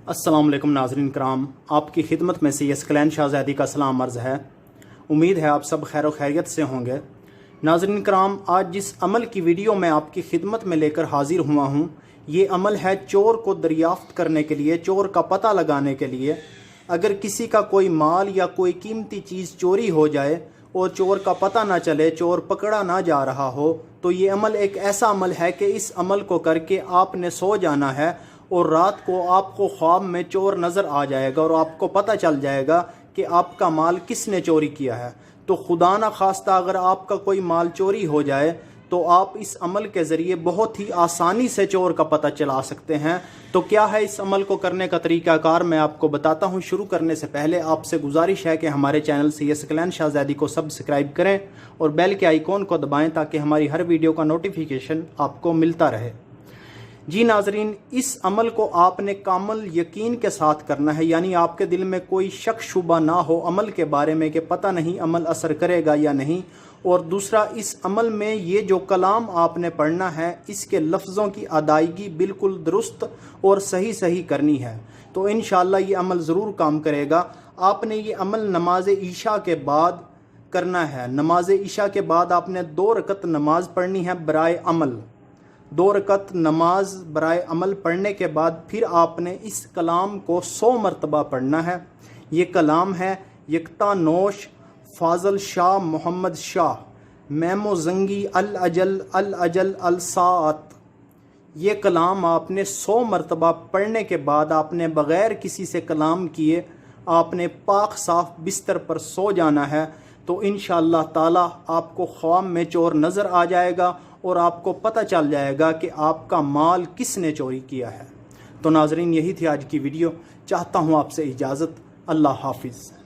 अस्सलाम वालेकुम नाज़रीन कराम, आपकी खिदमत में से यसकलैन शाहज़ादी का सलाम अर्ज़ है। उम्मीद है आप सब खैर व खैरियत से होंगे। नाज़रीन कराम, आज जिस अमल की वीडियो मैं आपकी खिदमत में लेकर हाजिर हुआ हूँ, ये अमल है चोर को दरियाफ्त करने के लिए, चोर का पता लगाने के लिए। अगर किसी का कोई माल या कोई कीमती चीज़ चोरी हो जाए और चोर का पता ना चले, चोर पकड़ा ना जा रहा हो, तो ये अमल एक ऐसा अमल है कि इस अमल को करके आपने सो जाना है और रात को आपको ख्वाब में चोर नज़र आ जाएगा और आपको पता चल जाएगा कि आपका माल किसने चोरी किया है। तो खुदा ना खास्ता अगर आपका कोई माल चोरी हो जाए तो आप इस अमल के ज़रिए बहुत ही आसानी से चोर का पता चला सकते हैं। तो क्या है इस अमल को करने का तरीक़ाकार, मैं आपको बताता हूँ। शुरू करने से पहले आपसे गुजारिश है कि हमारे चैनल से यसकलैन शाहज़ादी को सब्सक्राइब करें और बेल के आइकॉन को दबाएं ताकि हमारी हर वीडियो का नोटिफिकेशन आपको मिलता रहे। जी नाजरीन, इस अमल को आपने कामल यकीन के साथ करना है, यानी आपके दिल में कोई शक शुबा ना हो अमल के बारे में कि पता नहीं अमल असर करेगा या नहीं। और दूसरा, इस अमल में ये जो कलाम आपने पढ़ना है, इसके लफ्ज़ों की अदायगी बिल्कुल दुरुस्त और सही करनी है। तो इंशाअल्लाह ये अमल ज़रूर काम करेगा। आपने ये अमल नमाज ईशा के बाद करना है। नमाज ईशा के बाद आपने 2 रकत नमाज पढ़नी है बराए अमल। 2 रकत नमाज बराए अमल पढ़ने के बाद फिर आपने इस कलाम को 100 मरतबा पढ़ना है। ये कलाम है यकता नोश फाजल शाह मोहम्मद शाह मैमो जंगी अल अजल अल सात। ये कलाम आपने 100 मरतबा पढ़ने के बाद आपने बग़ैर किसी से कलाम किए आपने पाक साफ बिस्तर पर सो जाना है। तो इंशाअल्लाह ताला आपको ख्वाब में चोर नज़र आ जाएगा और आपको पता चल जाएगा कि आपका माल किसने चोरी किया है। तो नाजरीन, यही थी आज की वीडियो। चाहता हूँ आपसे इजाज़त। अल्लाह हाफिज़।